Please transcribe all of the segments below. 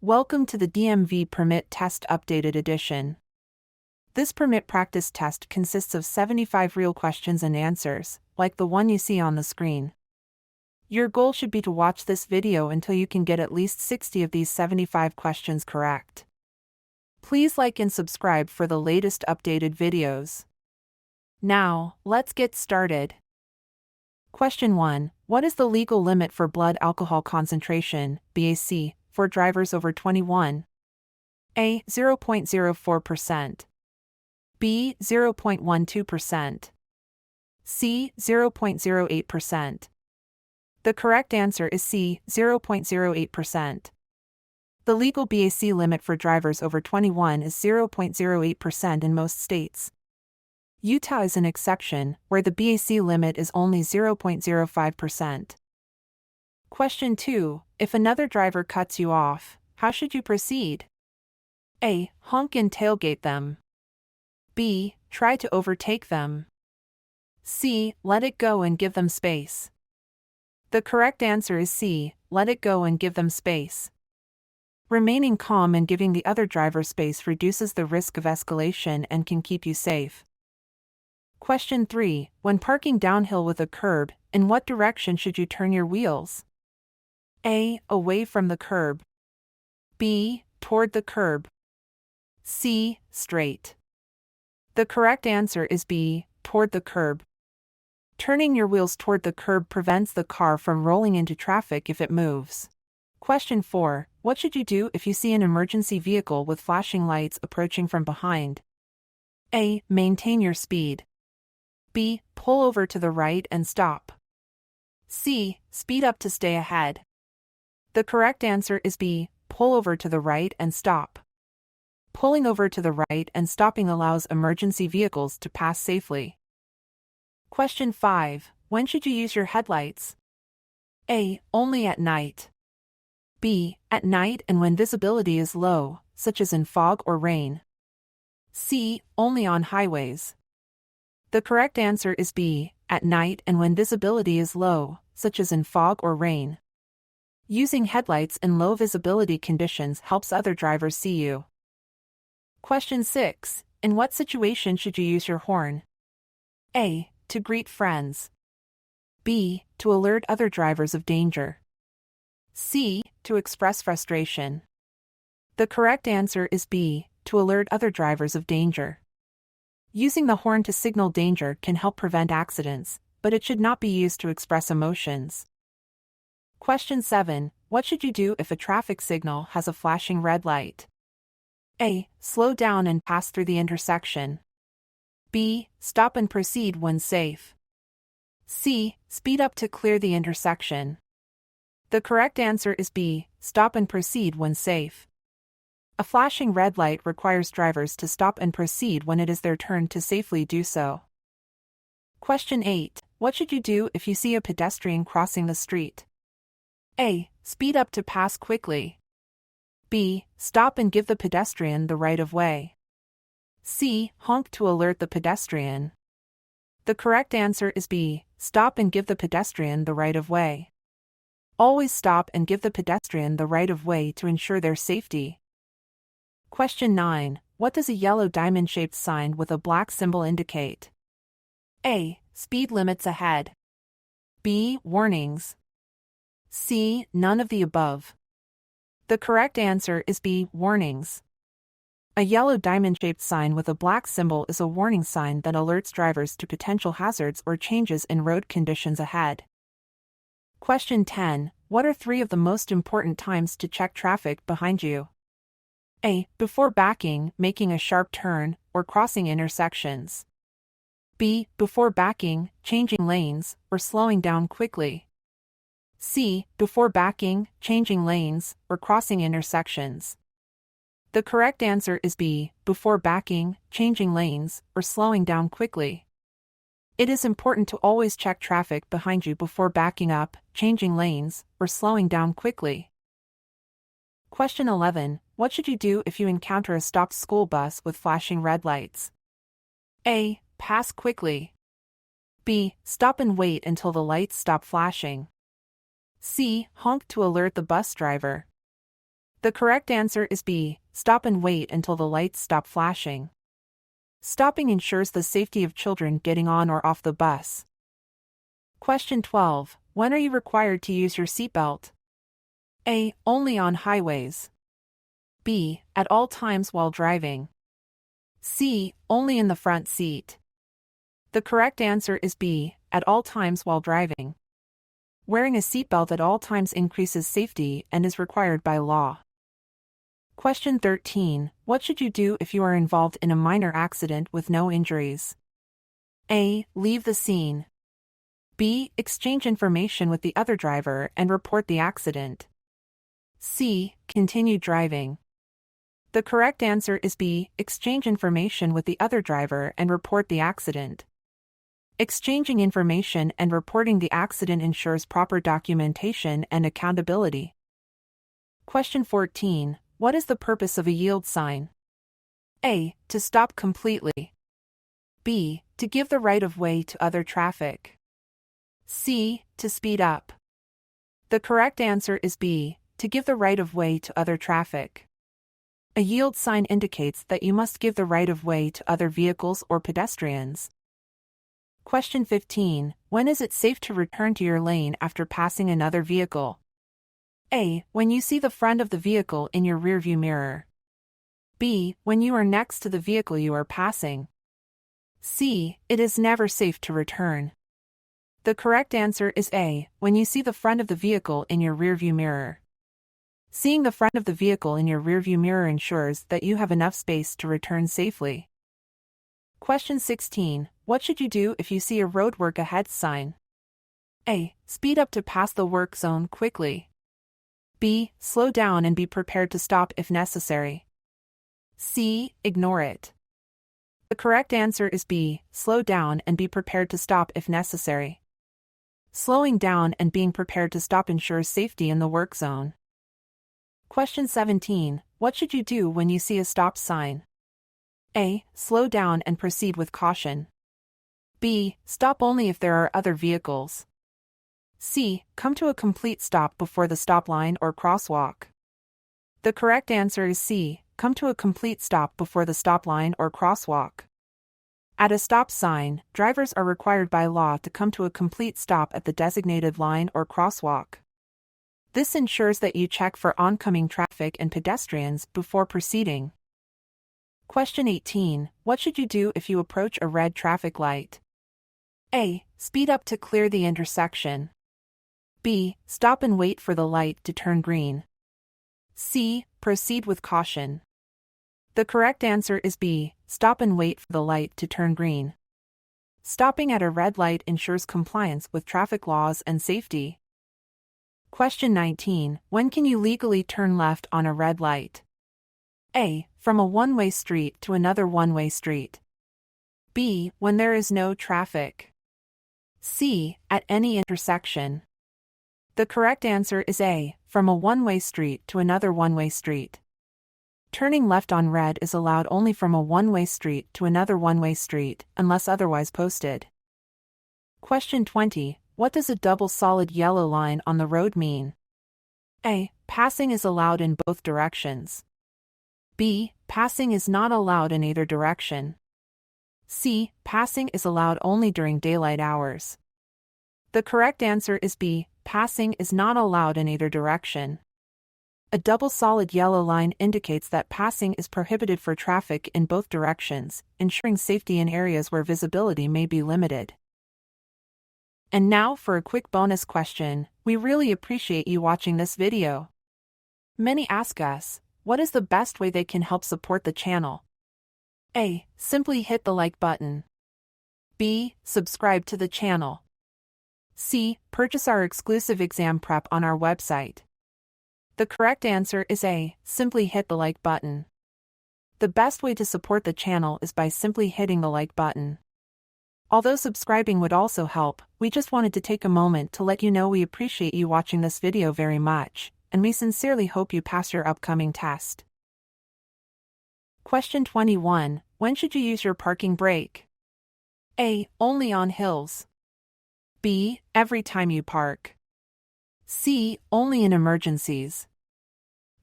Welcome to the DMV Permit Test Updated Edition. This permit practice test consists of 75 real questions and answers, like the one you see on the screen. Your goal should be to watch this video until you can get at least 60 of these 75 questions correct. Please like and subscribe for the latest updated videos. Now, let's get started. Question 1. What is the legal limit for blood alcohol concentration, BAC, for drivers over 21? A. 0.04%. B. 0.12%. C. 0.08%. The correct answer is C. 0.08%. The legal BAC limit for drivers over 21 is 0.08% in most states. Utah is an exception, where the BAC limit is only 0.05%. Question 2. If another driver cuts you off, how should you proceed? A. Honk and tailgate them. B. Try to overtake them. C. Let it go and give them space. The correct answer is C. Let it go and give them space. Remaining calm and giving the other driver space reduces the risk of escalation and can keep you safe. Question 3. When parking downhill with a curb, in what direction should you turn your wheels? A. Away from the curb. B. Toward the curb. C. Straight. The correct answer is B. Toward the curb. Turning your wheels toward the curb prevents the car from rolling into traffic if it moves. Question 4. What should you do if you see an emergency vehicle with flashing lights approaching from behind? A. Maintain your speed. B. Pull over to the right and stop. C. Speed up to stay ahead. The correct answer is B. Pull over to the right and stop. Pulling over to the right and stopping allows emergency vehicles to pass safely. Question 5. When should you use your headlights? A. Only at night. B. At night and when visibility is low, such as in fog or rain. C. Only on highways. The correct answer is B. At night and when visibility is low, such as in fog or rain. Using headlights in low visibility conditions helps other drivers see you. Question 6. In what situation should you use your horn? A. To greet friends. B. To alert other drivers of danger. C. To express frustration. The correct answer is B. To alert other drivers of danger. Using the horn to signal danger can help prevent accidents, but it should not be used to express emotions. Question 7. What should you do if a traffic signal has a flashing red light? A. Slow down and pass through the intersection. B. Stop and proceed when safe. C. Speed up to clear the intersection. The correct answer is B. Stop and proceed when safe. A flashing red light requires drivers to stop and proceed when it is their turn to safely do so. Question 8. What should you do if you see a pedestrian crossing the street? A. Speed up to pass quickly. B. Stop and give the pedestrian the right of way. C. Honk to alert the pedestrian. The correct answer is B. Stop and give the pedestrian the right of way. Always stop and give the pedestrian the right of way to ensure their safety. Question 9. What does a yellow diamond-shaped sign with a black symbol indicate? A. Speed limits ahead. B. Warnings. C. None of the above. The correct answer is B. Warnings. A yellow diamond-shaped sign with a black symbol is a warning sign that alerts drivers to potential hazards or changes in road conditions ahead. Question 10. What are 3 of the most important times to check traffic behind you? A. Before backing, making a sharp turn, or crossing intersections. B. Before backing, changing lanes, or slowing down quickly. C. Before backing, changing lanes, or crossing intersections. The correct answer is B. Before backing, changing lanes, or slowing down quickly. It is important to always check traffic behind you before backing up, changing lanes, or slowing down quickly. Question 11. What should you do if you encounter a stopped school bus with flashing red lights? A. Pass quickly. B. Stop and wait until the lights stop flashing. C. Honk to alert the bus driver. The correct answer is B. Stop and wait until the lights stop flashing. Stopping ensures the safety of children getting on or off the bus. Question 12. When are you required to use your seatbelt? A. Only on highways. B. At all times while driving. C. Only in the front seat. The correct answer is B. At all times while driving. Wearing a seatbelt at all times increases safety and is required by law. Question 13. What should you do if you are involved in a minor accident with no injuries? A. Leave the scene. B. Exchange information with the other driver and report the accident. C. Continue driving. The correct answer is B. Exchange information with the other driver and report the accident. Exchanging information and reporting the accident ensures proper documentation and accountability. Question 14. What is the purpose of a yield sign? A. To stop completely. B. To give the right of way to other traffic. C. To speed up. The correct answer is B. To give the right of way to other traffic. A yield sign indicates that you must give the right of way to other vehicles or pedestrians. Question 15. When is it safe to return to your lane after passing another vehicle? A. When you see the front of the vehicle in your rearview mirror. B. When you are next to the vehicle you are passing. C. It is never safe to return. The correct answer is A. When you see the front of the vehicle in your rearview mirror. Seeing the front of the vehicle in your rearview mirror ensures that you have enough space to return safely. Question 16. What should you do if you see a roadwork ahead sign? A. Speed up to pass the work zone quickly. B. Slow down and be prepared to stop if necessary. C. Ignore it. The correct answer is B. Slow down and be prepared to stop if necessary. Slowing down and being prepared to stop ensures safety in the work zone. Question 17. What should you do when you see a stop sign? A. Slow down and proceed with caution. B. Stop only if there are other vehicles. C. Come to a complete stop before the stop line or crosswalk. The correct answer is C. Come to a complete stop before the stop line or crosswalk. At a stop sign, drivers are required by law to come to a complete stop at the designated line or crosswalk. This ensures that you check for oncoming traffic and pedestrians before proceeding. Question 18. What should you do if you approach a red traffic light? A. Speed up to clear the intersection. B. Stop and wait for the light to turn green. C. Proceed with caution. The correct answer is B. Stop and wait for the light to turn green. Stopping at a red light ensures compliance with traffic laws and safety. Question 19. When can you legally turn left on a red light? A. From a one-way street to another one-way street. B. When there is no traffic. C. At any intersection. The correct answer is A. From a one-way street to another one-way street. Turning left on red is allowed only from a one-way street to another one-way street, unless otherwise posted. Question 20. What does a double solid yellow line on the road mean? A. Passing is allowed in both directions. B. Passing is not allowed in either direction. C. Passing is allowed only during daylight hours. The correct answer is B. Passing is not allowed in either direction. A double solid yellow line indicates that passing is prohibited for traffic in both directions, ensuring safety in areas where visibility may be limited. And now for a quick bonus question. We really appreciate you watching this video. Many ask us, what is the best way they can help support the channel? A. Simply hit the like button. B. Subscribe to the channel. C. Purchase our exclusive exam prep on our website. The correct answer is A. Simply hit the like button. The best way to support the channel is by simply hitting the like button. Although subscribing would also help, we just wanted to take a moment to let you know we appreciate you watching this video very much, and we sincerely hope you pass your upcoming test. Question 21. When should you use your parking brake? A. Only on hills. B. Every time you park. C. Only in emergencies.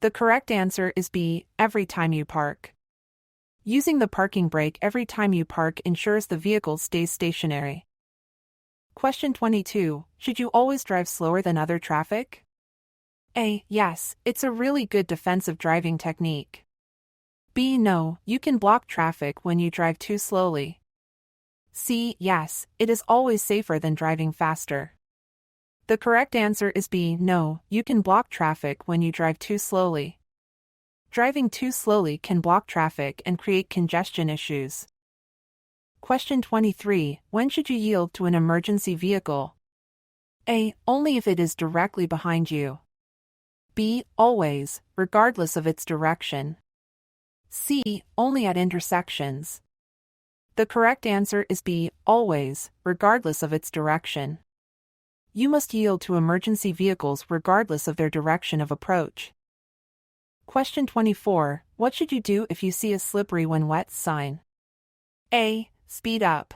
The correct answer is B, every time you park. Using the parking brake every time you park ensures the vehicle stays stationary. Question 22. Should you always drive slower than other traffic? A. Yes, it's a really good defensive driving technique. B. No, you can block traffic when you drive too slowly. C. Yes, it is always safer than driving faster. The correct answer is B. No, you can block traffic when you drive too slowly. Driving too slowly can block traffic and create congestion issues. Question 23. When should you yield to an emergency vehicle? A. Only if it is directly behind you. B. Always, regardless of its direction. C. Only at intersections. The correct answer is B. Always, regardless of its direction. You must yield to emergency vehicles regardless of their direction of approach. Question 24. What should you do if you see a slippery when wet sign? A. Speed up.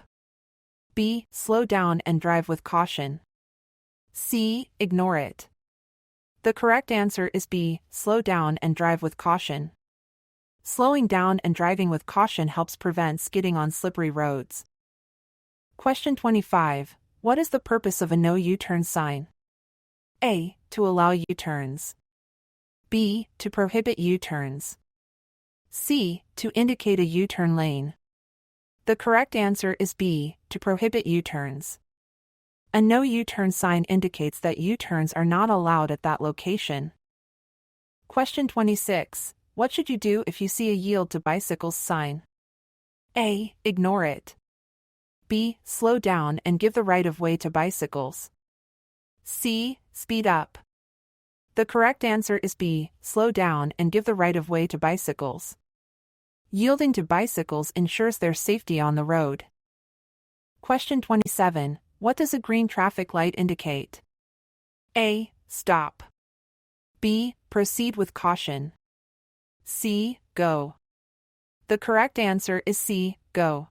B. Slow down and drive with caution. C. Ignore it. The correct answer is B. Slow down and drive with caution. Slowing down and driving with caution helps prevent skidding on slippery roads. Question 25. What is the purpose of a no U-turn sign? A. To allow U-turns. B. To prohibit U-turns. C. To indicate a U-turn lane. The correct answer is B. To prohibit U-turns. A no U-turn sign indicates that U-turns are not allowed at that location. Question 26. What should you do if you see a yield to bicycles sign? A. Ignore it. B. Slow down and give the right of way to bicycles. C. Speed up. The correct answer is B. Slow down and give the right of way to bicycles. Yielding to bicycles ensures their safety on the road. Question 27. What does a green traffic light indicate? A. Stop. B. Proceed with caution. C. Go. The correct answer is C. Go.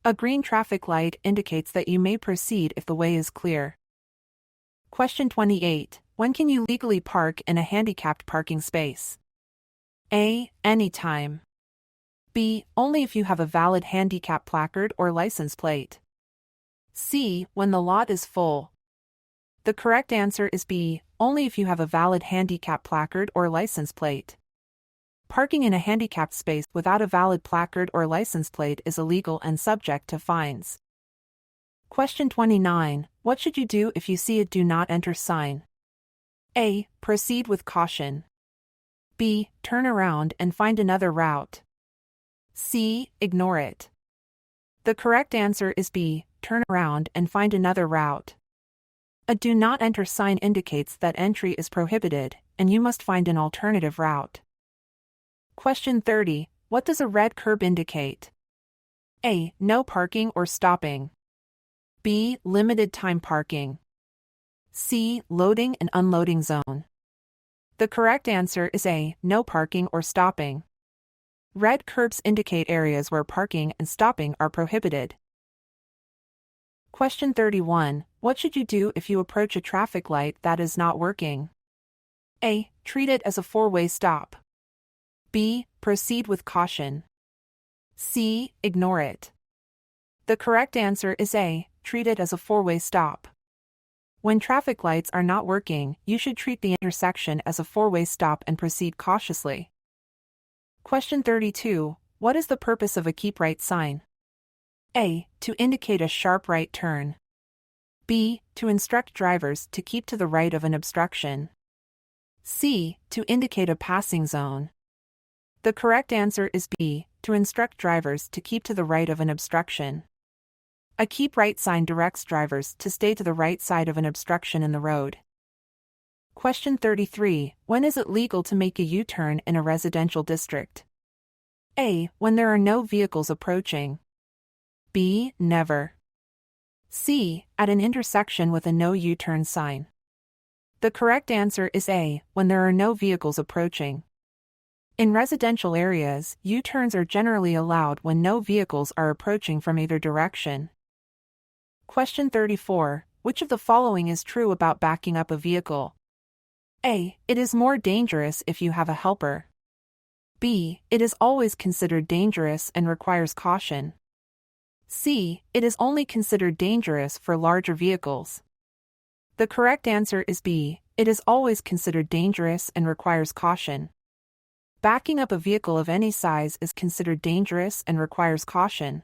A green traffic light indicates that you may proceed if the way is clear. Question 28. When can you legally park in a handicapped parking space? A. Anytime. B. Only if you have a valid handicap placard or license plate. C. When the lot is full. The correct answer is B. Only if you have a valid handicap placard or license plate. Parking in a handicapped space without a valid placard or license plate is illegal and subject to fines. Question 29. What should you do if you see a do not enter sign? A. Proceed with caution. B. Turn around and find another route. C. Ignore it. The correct answer is B. Turn around and find another route. A do not enter sign indicates that entry is prohibited, and you must find an alternative route. Question 30. What does a red curb indicate? A. No parking or stopping. B. Limited time parking. C. Loading and unloading zone. The correct answer is A. No parking or stopping. Red curbs indicate areas where parking and stopping are prohibited. Question 31. What should you do if you approach a traffic light that is not working? A. Treat it as a four-way stop. B. Proceed with caution. C. Ignore it. The correct answer is A. Treat it as a four-way stop. When traffic lights are not working, you should treat the intersection as a four-way stop and proceed cautiously. Question 32. What is the purpose of a keep right sign? A. To indicate a sharp right turn. B. To instruct drivers to keep to the right of an obstruction. C. To indicate a passing zone. The correct answer is B. To instruct drivers to keep to the right of an obstruction. A keep right sign directs drivers to stay to the right side of an obstruction in the road. Question 33. When is it legal to make a U-turn in a residential district? A. When there are no vehicles approaching. B. Never. C. At an intersection with a no U-turn sign. The correct answer is A. When there are no vehicles approaching. In residential areas, U-turns are generally allowed when no vehicles are approaching from either direction. Question 34. Which of the following is true about backing up a vehicle? A. It is more dangerous if you have a helper. B. It is always considered dangerous and requires caution. C. It is only considered dangerous for larger vehicles. The correct answer is B. It is always considered dangerous and requires caution. Backing up a vehicle of any size is considered dangerous and requires caution.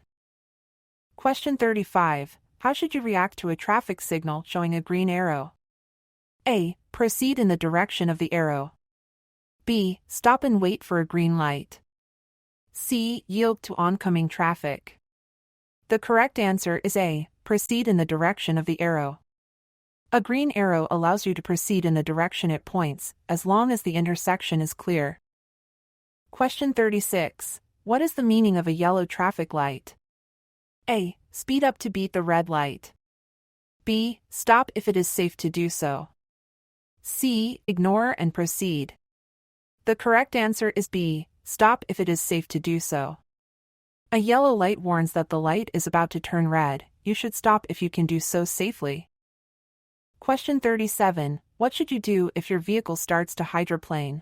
Question 35. How should you react to a traffic signal showing a green arrow? A. Proceed in the direction of the arrow. B. Stop and wait for a green light. C. Yield to oncoming traffic. The correct answer is A. Proceed in the direction of the arrow. A green arrow allows you to proceed in the direction it points, as long as the intersection is clear. Question 36. What is the meaning of a yellow traffic light? A. Speed up to beat the red light. B. Stop if it is safe to do so. C. Ignore and proceed. The correct answer is B. Stop if it is safe to do so. A yellow light warns that the light is about to turn red. You should stop if you can do so safely. Question 37. What should you do if your vehicle starts to hydroplane?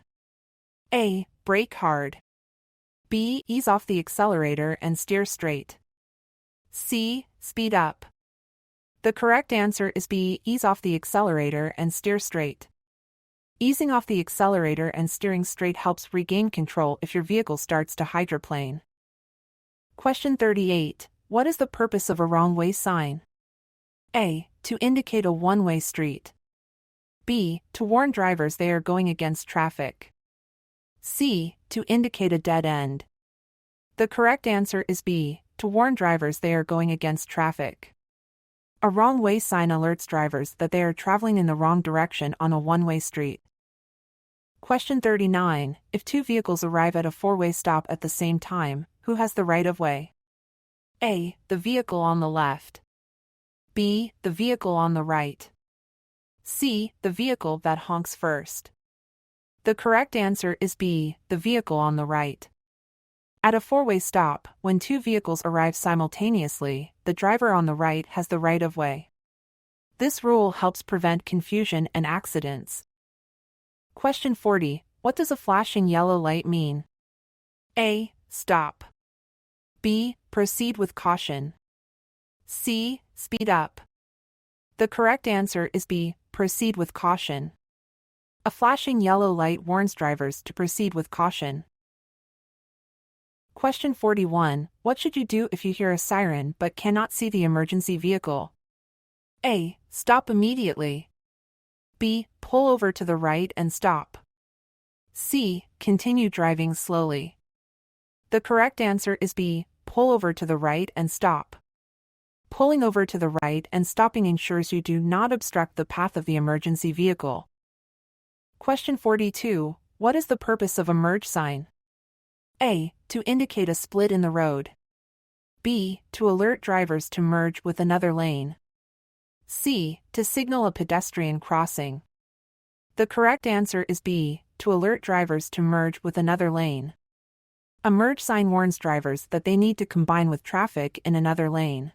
A. Brake hard. B. Ease off the accelerator and steer straight. C. Speed up. The correct answer is B. Ease off the accelerator and steer straight. Easing off the accelerator and steering straight helps regain control if your vehicle starts to hydroplane. Question 38. What is the purpose of a wrong-way sign? A. To indicate a one-way street. B. To warn drivers they are going against traffic. C. To indicate a dead end. The correct answer is B. To warn drivers they are going against traffic. A wrong-way sign alerts drivers that they are traveling in the wrong direction on a one-way street. Question 39. If two vehicles arrive at a four-way stop at the same time, who has the right-of-way? A. The vehicle on the left. B. The vehicle on the right. C. The vehicle that honks first. The correct answer is B. The vehicle on the right. At a four-way stop, when two vehicles arrive simultaneously, the driver on the right has the right-of-way. This rule helps prevent confusion and accidents. Question 40. What does a flashing yellow light mean? A. Stop. B. Proceed with caution. C. Speed up. The correct answer is B. Proceed with caution. A flashing yellow light warns drivers to proceed with caution. Question 41. What should you do if you hear a siren but cannot see the emergency vehicle? A. Stop immediately. B. Pull over to the right and stop. C. Continue driving slowly. The correct answer is B. Pull over to the right and stop. Pulling over to the right and stopping ensures you do not obstruct the path of the emergency vehicle. Question 42. What is the purpose of a merge sign? A. To indicate a split in the road. B. To alert drivers to merge with another lane. C. To signal a pedestrian crossing. The correct answer is B. To alert drivers to merge with another lane. A merge sign warns drivers that they need to combine with traffic in another lane.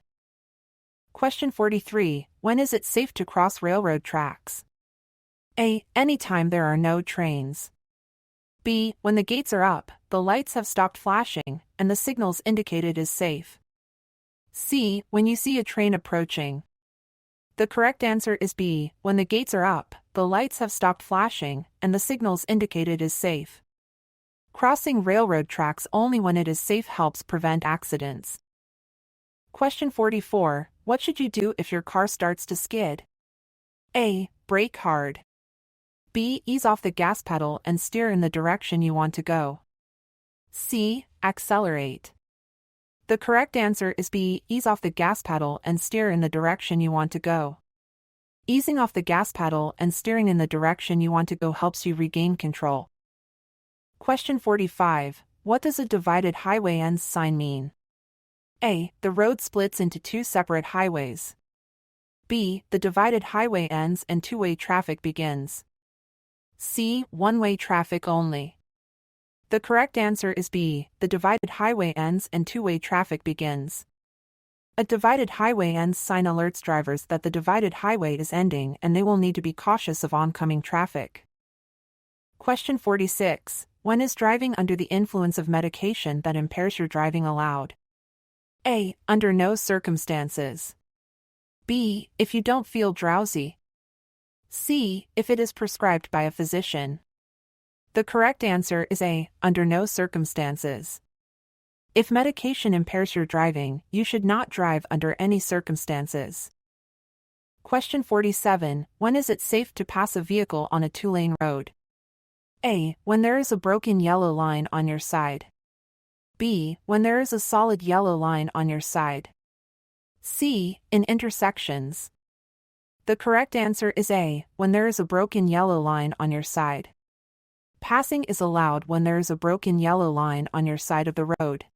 Question 43. When is it safe to cross railroad tracks? A. Anytime there are no trains. B. When the gates are up, the lights have stopped flashing, and the signals indicate it is safe. C. When you see a train approaching. The correct answer is B. When the gates are up, the lights have stopped flashing, and the signals indicate it is safe. Crossing railroad tracks only when it is safe helps prevent accidents. Question 44. What should you do if your car starts to skid? A. Brake hard. B. Ease off the gas pedal and steer in the direction you want to go. C. Accelerate. The correct answer is B. Ease off the gas pedal and steer in the direction you want to go. Easing off the gas pedal and steering in the direction you want to go helps you regain control. Question 45. What does a divided highway ends sign mean? A. The road splits into two separate highways. B. The divided highway ends and two-way traffic begins. C. One-way traffic only. The correct answer is B. The divided highway ends and two-way traffic begins. A divided highway ends sign alerts drivers that the divided highway is ending and they will need to be cautious of oncoming traffic. Question 46. When is driving under the influence of medication that impairs your driving allowed? A. Under no circumstances. B. If you don't feel drowsy. C. If it is prescribed by a physician. The correct answer is A. Under no circumstances. If medication impairs your driving, you should not drive under any circumstances. Question 47. When is it safe to pass a vehicle on a two-lane road? A. When there is a broken yellow line on your side. B. When there is a solid yellow line on your side. C. In intersections. The correct answer is A. When there is a broken yellow line on your side. Passing is allowed when there is a broken yellow line on your side of the road.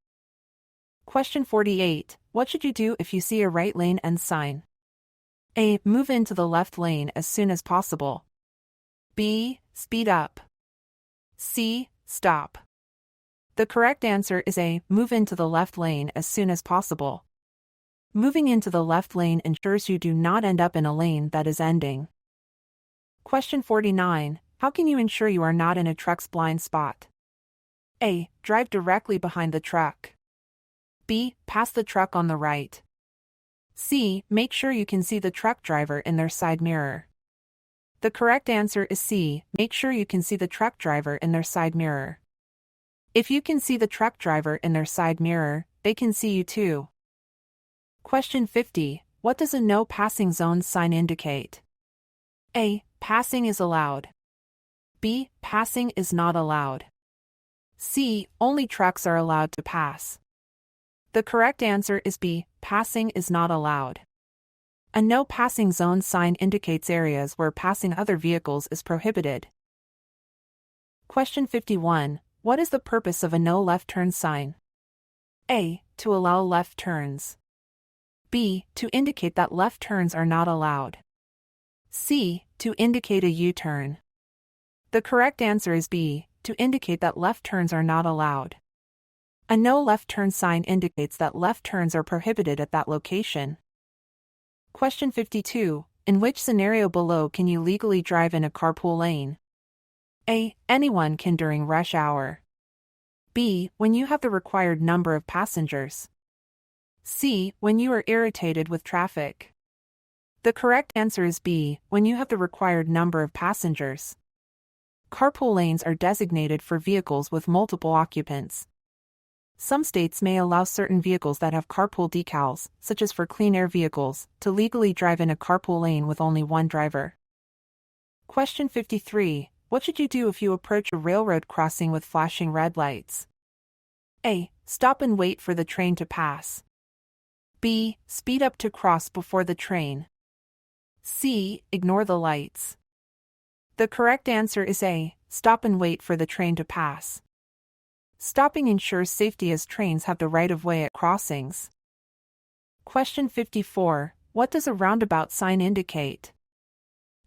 Question 48. What should you do if you see a right lane end sign? A. Move into the left lane as soon as possible. B. Speed up. C. Stop. The correct answer is A. Move into the left lane as soon as possible. Moving into the left lane ensures you do not end up in a lane that is ending. Question 49. How can you ensure you are not in a truck's blind spot? A. Drive directly behind the truck. B. Pass the truck on the right. C. Make sure you can see the truck driver in their side mirror. The correct answer is C. Make sure you can see the truck driver in their side mirror. If you can see the truck driver in their side mirror, they can see you too. Question 50. What does a no passing zone sign indicate? A. Passing is allowed. B. Passing is not allowed. C. Only trucks are allowed to pass. The correct answer is B. Passing is not allowed. A no passing zone sign indicates areas where passing other vehicles is prohibited. Question 51. What is the purpose of a no left turn sign? A. To allow left turns. B. To indicate that left turns are not allowed. C. To indicate a U-turn. The correct answer is B. To indicate that left turns are not allowed. A no left turn sign indicates that left turns are prohibited at that location. Question 52. In which scenario below can you legally drive in a carpool lane? A. Anyone can during rush hour. B. When you have the required number of passengers. C. When you are irritated with traffic. The correct answer is B. When you have the required number of passengers. Carpool lanes are designated for vehicles with multiple occupants. Some states may allow certain vehicles that have carpool decals, such as for clean air vehicles, to legally drive in a carpool lane with only one driver. Question 53. What should you do if you approach a railroad crossing with flashing red lights? A. Stop and wait for the train to pass. B. Speed up to cross before the train. C. Ignore the lights. The correct answer is A. Stop and wait for the train to pass. Stopping ensures safety as trains have the right of way at crossings. Question 54. What does a roundabout sign indicate?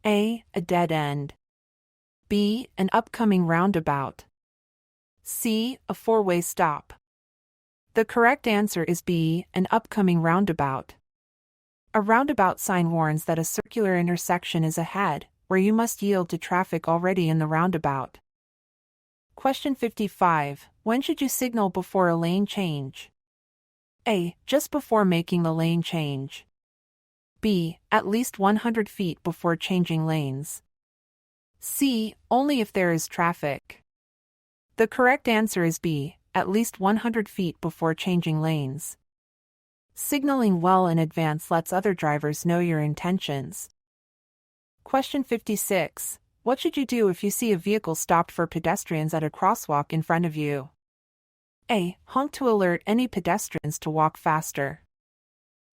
A. A dead end. B. An upcoming roundabout. C. A four-way stop. The correct answer is B. An upcoming roundabout. A roundabout sign warns that a circular intersection is ahead, where you must yield to traffic already in the roundabout. Question 55. When should you signal before a lane change? A. Just before making the lane change. B. At least 100 feet before changing lanes. C. Only if there is traffic. The correct answer is B. At least 100 feet before changing lanes. Signaling well in advance lets other drivers know your intentions. Question 56. What should you do if you see a vehicle stopped for pedestrians at a crosswalk in front of you? A. Honk to alert any pedestrians to walk faster.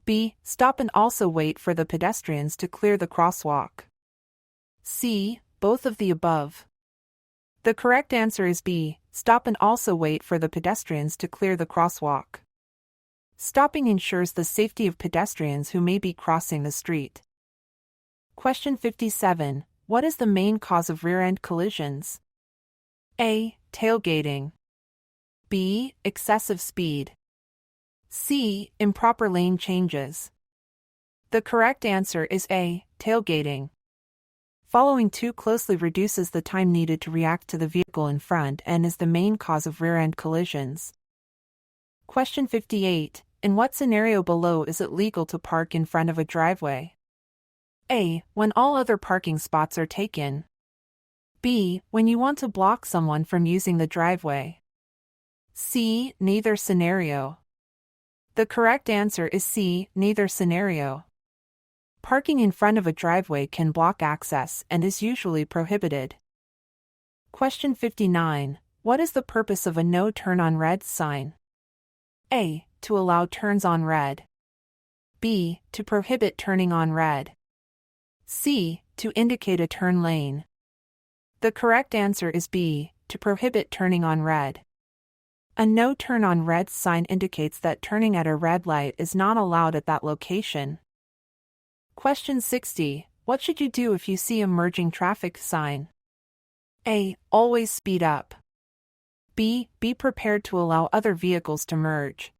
B. Stop and also wait for the pedestrians to clear the crosswalk. C. Both of the above. The correct answer is B. Stop and also wait for the pedestrians to clear the crosswalk. Stopping ensures the safety of pedestrians who may be crossing the street. Question 57. What is the main cause of rear-end collisions? A. Tailgating. B. Excessive speed. C. Improper lane changes. The correct answer is A. Tailgating. Following too closely reduces the time needed to react to the vehicle in front and is the main cause of rear-end collisions. Question 58. In what scenario below is it legal to park in front of a driveway? A. When all other parking spots are taken. B. When you want to block someone from using the driveway. C. Neither scenario. The correct answer is C. Neither scenario. Parking in front of a driveway can block access and is usually prohibited. Question 59. What is the purpose of a no turn on red sign? A. To allow turns on red. B. To prohibit turning on red. C. To indicate a turn lane. The correct answer is B. To prohibit turning on red. A no turn on red sign indicates that turning at a red light is not allowed at that location. Question 60. What should you do if you see a merging traffic sign? A. Always speed up. B. Be prepared to allow other vehicles to merge.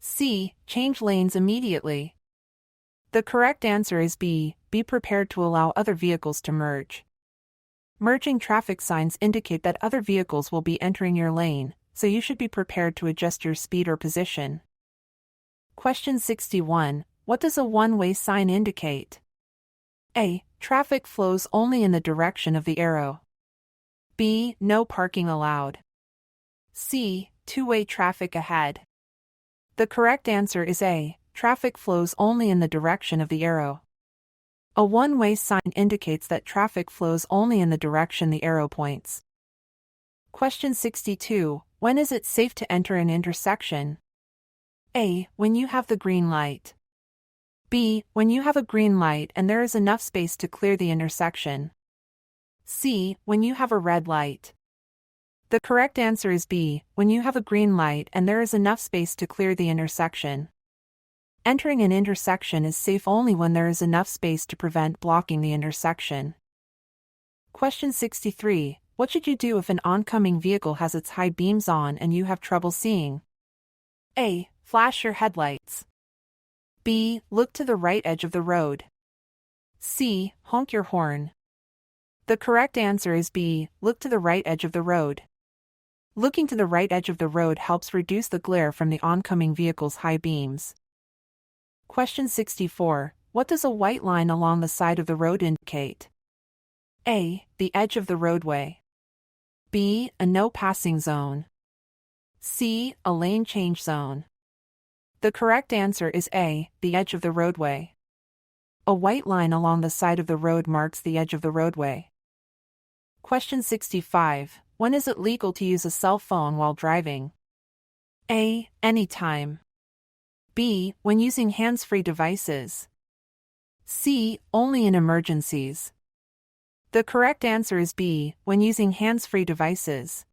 C. Change lanes immediately. The correct answer is B. Be prepared to allow other vehicles to merge. Merging traffic signs indicate that other vehicles will be entering your lane, so you should be prepared to adjust your speed or position. Question 61. What does a one-way sign indicate? A. Traffic flows only in the direction of the arrow. B. No parking allowed. C. Two-way traffic ahead. The correct answer is A. Traffic flows only in the direction of the arrow. A one-way sign indicates that traffic flows only in the direction the arrow points. Question 62. When is it safe to enter an intersection? A. When you have the green light. B. When you have a green light and there is enough space to clear the intersection. C. When you have a red light. The correct answer is B. When you have a green light and there is enough space to clear the intersection. Entering an intersection is safe only when there is enough space to prevent blocking the intersection. Question 63. What should you do if an oncoming vehicle has its high beams on and you have trouble seeing? A. Flash your headlights. B. Look to the right edge of the road. C. Honk your horn. The correct answer is B. Look to the right edge of the road. Looking to the right edge of the road helps reduce the glare from the oncoming vehicle's high beams. Question 64. What does a white line along the side of the road indicate? A. The edge of the roadway. B. A no passing zone. C. A lane change zone. The correct answer is A. The edge of the roadway. A white line along the side of the road marks the edge of the roadway. Question 65. When is it legal to use a cell phone while driving? A. Anytime. B. When using hands-free devices. C. Only in emergencies. The correct answer is B. When using hands-free devices.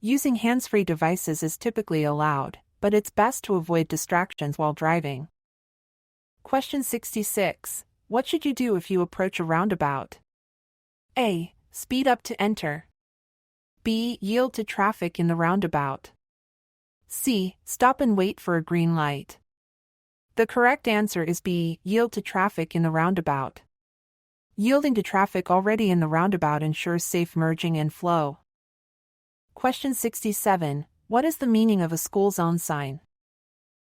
Using hands-free devices is typically allowed, but it's best to avoid distractions while driving. Question 66. What should you do if you approach a roundabout? A. Speed up to enter. B. Yield to traffic in the roundabout. C. Stop and wait for a green light. The correct answer is B. Yield to traffic in the roundabout. Yielding to traffic already in the roundabout ensures safe merging and flow. Question 67. What is the meaning of a school zone sign?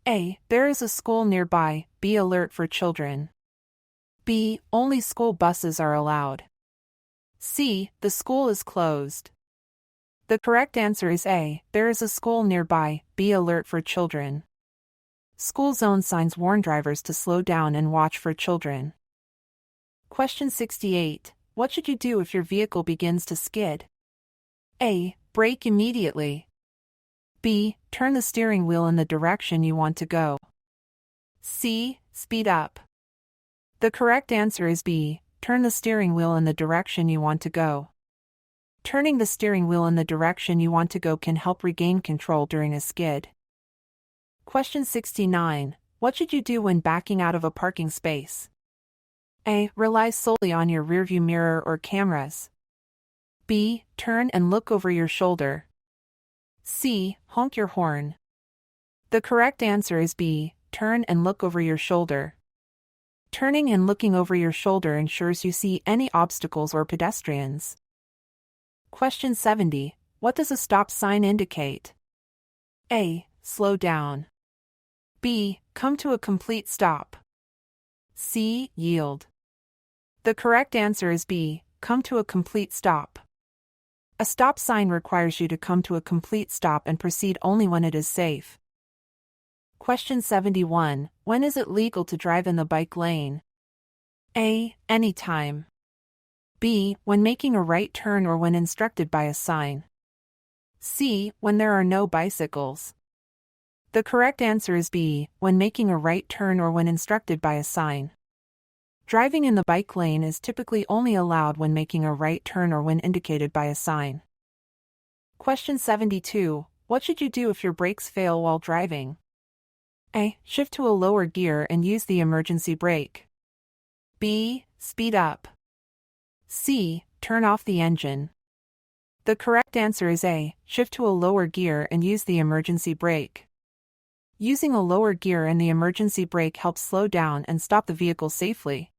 A. There is a school nearby, be alert for children. B. Only school buses are allowed. C. The school is closed. The correct answer is A. There is a school nearby, be alert for children. School zone signs warn drivers to slow down and watch for children. Question 68. What should you do if your vehicle begins to skid? A. Brake immediately. B. Turn the steering wheel in the direction you want to go. C. Speed up. The correct answer is B. Turn the steering wheel in the direction you want to go. Turning the steering wheel in the direction you want to go can help regain control during a skid. Question 69. What should you do when backing out of a parking space? A. Rely solely on your rearview mirror or cameras. B. Turn and look over your shoulder. C. Honk your horn. The correct answer is B. Turn and look over your shoulder. Turning and looking over your shoulder ensures you see any obstacles or pedestrians. Question 70. What does a stop sign indicate? A. Slow down. B. Come to a complete stop. C. Yield. The correct answer is B. Come to a complete stop. A stop sign requires you to come to a complete stop and proceed only when it is safe. Question 71. When is it legal to drive in the bike lane? A. Anytime. B. When making a right turn or when instructed by a sign. C. When there are no bicycles. The correct answer is B. When making a right turn or when instructed by a sign. Driving in the bike lane is typically only allowed when making a right turn or when indicated by a sign. Question 72. What should you do if your brakes fail while driving? A. Shift to a lower gear and use the emergency brake. B. Speed up. C. Turn off the engine. The correct answer is A. Shift to a lower gear and use the emergency brake. Using a lower gear and the emergency brake helps slow down and stop the vehicle safely.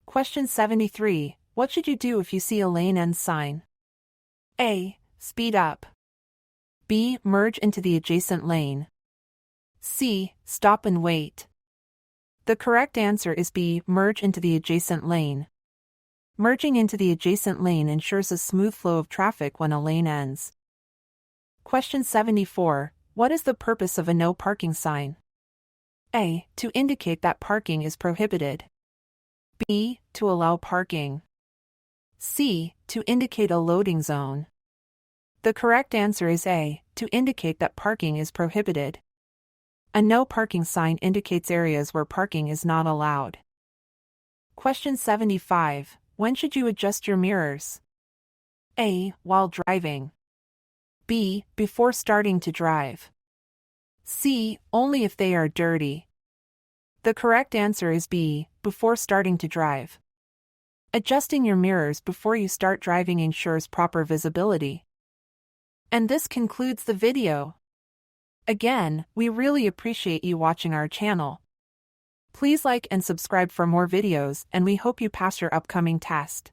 Question 73. What should you do if you see a lane end sign? A. Speed up. B. Merge into the adjacent lane. C. Stop and wait. The correct answer is B. Merge into the adjacent lane. Merging into the adjacent lane ensures a smooth flow of traffic when a lane ends. Question 74. What is the purpose of a no parking sign? A. To indicate that parking is prohibited. B. To allow parking. C. To indicate a loading zone. The correct answer is A. To indicate that parking is prohibited. A no parking sign indicates areas where parking is not allowed. Question 75. When should you adjust your mirrors? A. While driving. B. Before starting to drive. C. Only if they are dirty. The correct answer is B. Before starting to drive. Adjusting your mirrors before you start driving ensures proper visibility. And this concludes the video. Again, we really appreciate you watching our channel. Please like and subscribe for more videos, and we hope you pass your upcoming test.